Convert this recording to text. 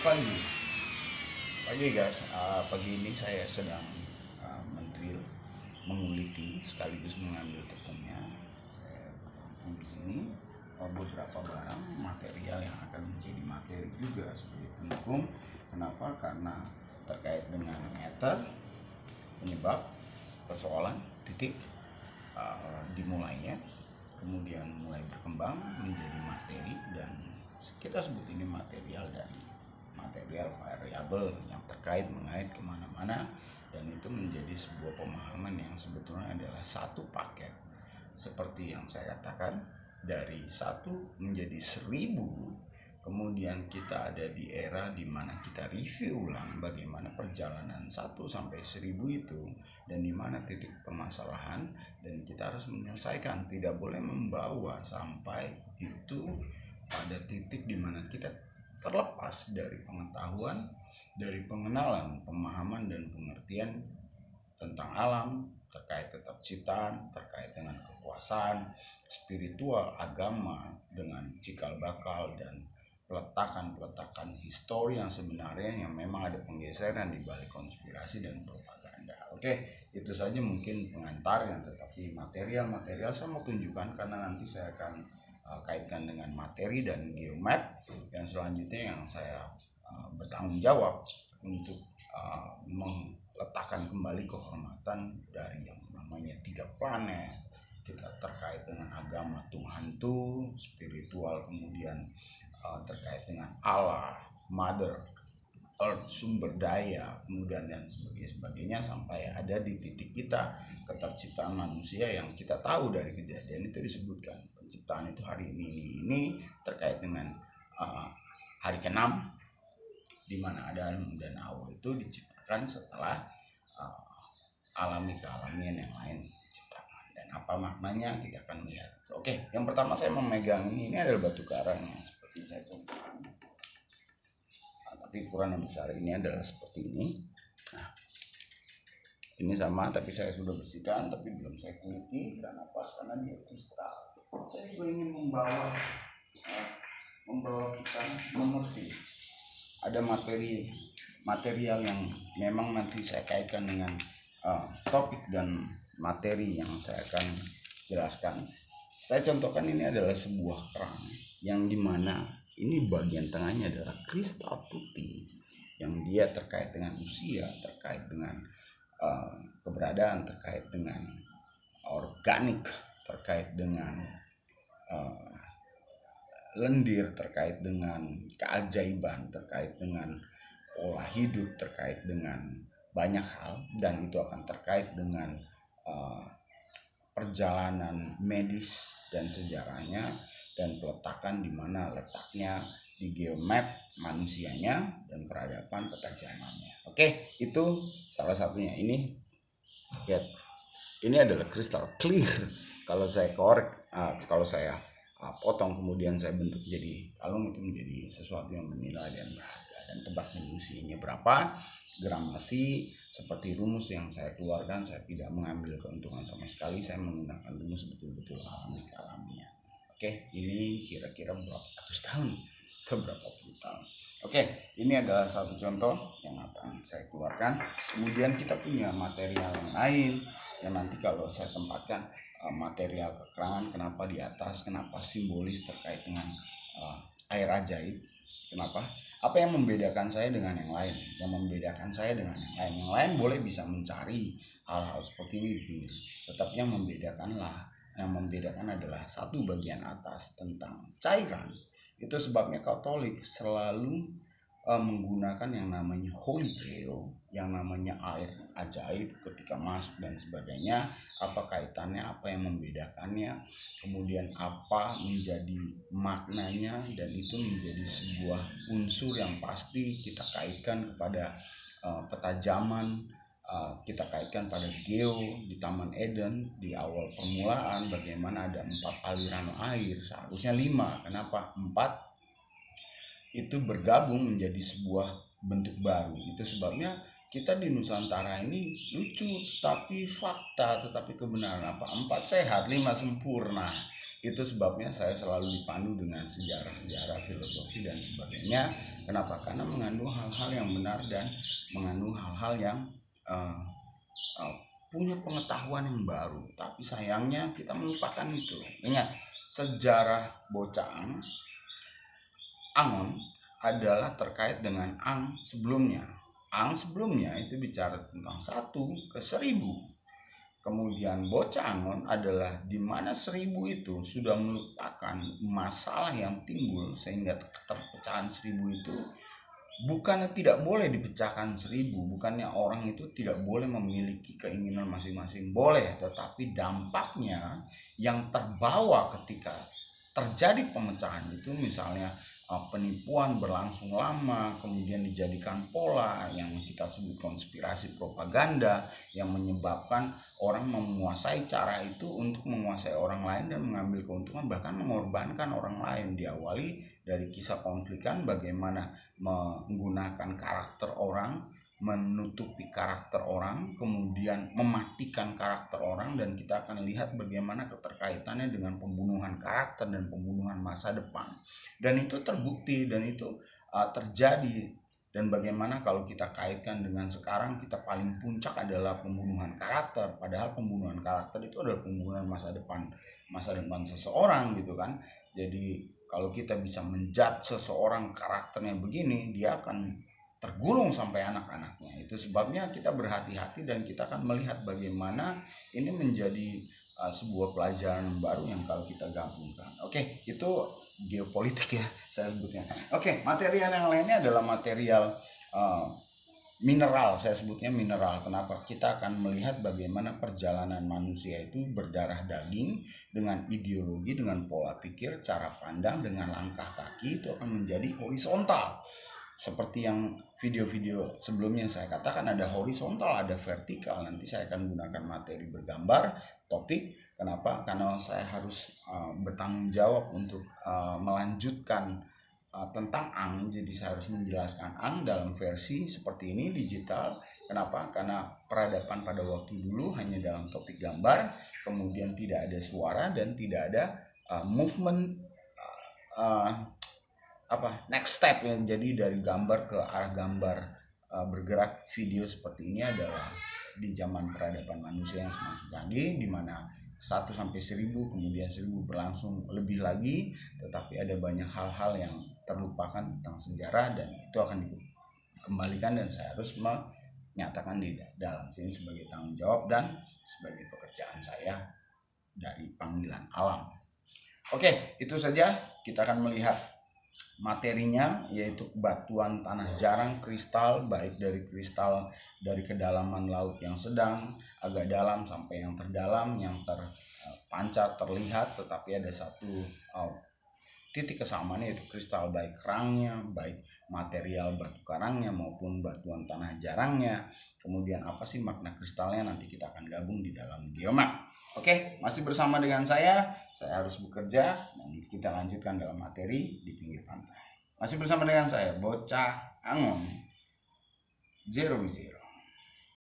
Pagi, pagi guys. Pagi ini saya sedang mendrill, menguliti sekaligus mengambil tepungnya. Saya tampung di sini beberapa barang material yang akan menjadi materi juga sebagai pendukung. Kenapa? Karena terkait dengan meter, penyebab persoalan titik dimulainya, kemudian mulai berkembang menjadi materi, dan kita sebut ini material dan material variabel yang mengait kemana-mana, dan itu menjadi sebuah pemahaman yang sebetulnya adalah satu paket. Seperti yang saya katakan, dari 1 menjadi 1000, kemudian kita ada di era di mana kita review ulang bagaimana perjalanan 1 sampai 1000 itu, dan di mana titik permasalahan, dan kita harus menyelesaikan. Tidak boleh membawa sampai itu pada titik di mana kita terlepas dari pengetahuan, dari pengenalan, pemahaman, dan pengertian tentang alam, terkait keterciptaan, terkait dengan kekuasaan, spiritual, agama, dengan cikal bakal, dan peletakan histori yang sebenarnya yang memang ada penggeseran di balik konspirasi dan propaganda. Oke, itu saja mungkin pengantarnya, tetapi material saya mau tunjukkan karena nanti saya akan kaitkan dengan materi dan geomap, dan selanjutnya yang saya bertanggung jawab untuk meletakkan kembali kehormatan dari yang namanya 3 planet. Kita terkait dengan agama Tuhan tuh, spiritual, kemudian terkait dengan Allah, Mother Earth, sumber daya, kemudian dan sebagainya, sampai ada di titik kita keterciptaan manusia yang kita tahu dari kejadian itu disebutkan penciptaan itu hari ini terkait dengan hari ke-6, di mana Adam dan Hawa itu diciptakan setelah alami kealamian yang lain diciptakan, dan apa maknanya kita akan melihat. Oke, yang pertama saya memegang ini adalah batu karang yang seperti saya contohkan, tapi ukuran yang besar ini adalah seperti ini. Nah, ini sama, tapi saya sudah bersihkan, tapi belum saya kuliti. Kenapa? Karena dia kristal. Saya juga ingin membawa kita mengerti ada material yang memang nanti saya kaitkan dengan topik dan materi yang saya akan jelaskan. Saya contohkan, ini adalah sebuah kerang yang dimana ini bagian tengahnya adalah kristal putih, yang dia terkait dengan usia, terkait dengan keberadaan, terkait dengan organik, terkait dengan lendir, terkait dengan keajaiban, terkait dengan pola hidup, terkait dengan banyak hal, dan itu akan terkait dengan perjalanan medis dan sejarahnya, dan peletakan di mana letaknya di geomap manusianya dan peradaban ketajamannya. Oke, itu salah satunya. Ini lihat, ini adalah kristal clear. Kalau saya korek, kalau saya potong kemudian saya bentuk jadi kalung, itu menjadi sesuatu yang bernilai dan berharga. Dan tebak usianya berapa, gramasi, seperti rumus yang saya keluarkan, saya tidak mengambil keuntungan sama sekali. Saya menggunakan rumus betul-betul alamiah. Oke, ini kira-kira berapa ratus tahun atau berapa puluh tahun. Oke, ini adalah satu contoh yang akan saya keluarkan. Kemudian kita punya material yang lain yang nanti kalau saya tempatkan, material kekerangan, kenapa di atas, kenapa simbolis terkait dengan air ajaib. Kenapa? Apa yang membedakan saya dengan yang lain? Yang membedakan saya dengan yang lain. Yang lain boleh bisa mencari hal-hal seperti ini, tetapi yang membedakan adalah satu bagian atas tentang cairan. Itu sebabnya Katolik selalu menggunakan yang namanya Holy Grail, yang namanya air ajaib ketika masuk dan sebagainya. Apa kaitannya, apa yang membedakannya, kemudian apa menjadi maknanya, dan itu menjadi sebuah unsur yang pasti kita kaitkan kepada peta zaman. Kita kaitkan pada Geo di Taman Eden di awal permulaan, bagaimana ada 4 aliran air, seharusnya 5. Kenapa 4? Itu bergabung menjadi sebuah bentuk baru. Itu sebabnya kita di Nusantara ini lucu tapi fakta, tetapi kebenaran apa? 4 sehat, 5 sempurna. Itu sebabnya saya selalu dipandu dengan sejarah-sejarah, filosofi dan sebagainya. Kenapa? Karena mengandung hal-hal yang benar dan mengandung hal-hal yang punya pengetahuan yang baru. Tapi sayangnya kita melupakan itu. Ingat, sejarah bocah Angon adalah terkait dengan Ang sebelumnya. Ang sebelumnya itu bicara tentang 1 ke 1000. Kemudian bocah Angon adalah di mana 1000 itu sudah melupakan masalah yang timbul, sehingga perpecahan 1000 itu bukannya tidak boleh dipecahkan 1000, bukannya orang itu tidak boleh memiliki keinginan masing-masing, boleh, tetapi dampaknya yang terbawa ketika terjadi pemecahan itu, misalnya penipuan berlangsung lama, kemudian dijadikan pola yang kita sebut konspirasi propaganda, yang menyebabkan orang menguasai cara itu untuk menguasai orang lain dan mengambil keuntungan, bahkan mengorbankan orang lain. Diawali dari kisah konflikan, bagaimana menggunakan karakter orang, menutupi karakter orang, kemudian mematikan karakter orang, dan kita akan lihat bagaimana keterkaitannya dengan pembunuhan karakter dan pembunuhan masa depan. Dan itu terbukti dan itu terjadi. Dan bagaimana kalau kita kaitkan dengan sekarang, kita paling puncak adalah pembunuhan karakter, padahal pembunuhan karakter itu adalah pembunuhan masa depan seseorang gitu kan. Jadi kalau kita bisa menjudge seseorang karakternya begini, dia akan tergulung sampai anak-anaknya. Itu sebabnya kita berhati-hati dan kita akan melihat bagaimana ini menjadi sebuah pelajaran baru yang kalau kita gabungkan. Oke, itu geopolitik ya saya sebutnya. Oke, material yang lainnya adalah material mineral, saya sebutnya mineral. Kenapa? Kita akan melihat bagaimana perjalanan manusia itu berdarah daging dengan ideologi, dengan pola pikir, cara pandang, dengan langkah kaki itu akan menjadi horizontal. Seperti yang video-video sebelumnya saya katakan, ada horizontal, ada vertikal. Nanti saya akan gunakan materi bergambar, topik. Kenapa? Karena saya harus bertanggung jawab untuk melanjutkan tentang Ang. Jadi saya harus menjelaskan Ang dalam versi seperti ini, digital. Kenapa? Karena peradaban pada waktu dulu hanya dalam topik gambar, kemudian tidak ada suara dan tidak ada movement next step yang jadi dari gambar ke arah gambar bergerak. Video seperti ini adalah di zaman peradaban manusia yang semakin canggih, di mana 1 sampai 1000, kemudian 1000 berlangsung lebih lagi, tetapi ada banyak hal-hal yang terlupakan tentang sejarah dan itu akan dikembalikan, dan saya harus menyatakan di dalam sini sebagai tanggung jawab dan sebagai pekerjaan saya dari panggilan alam. Oke, itu saja. Kita akan melihat materinya, yaitu batuan tanah jarang, kristal, baik dari kristal dari kedalaman laut yang sedang, agak dalam sampai yang terdalam, yang terpancar terlihat, tetapi ada satu titik kesamaan, yaitu kristal, baik kerangnya, baik material batu karangnya maupun batuan tanah jarangnya. Kemudian apa sih makna kristalnya, nanti kita akan gabung di dalam geomap. Oke, masih bersama dengan saya harus bekerja, dan kita lanjutkan dalam materi di pinggir pantai. Masih bersama dengan saya, Bocah Angon 0 0.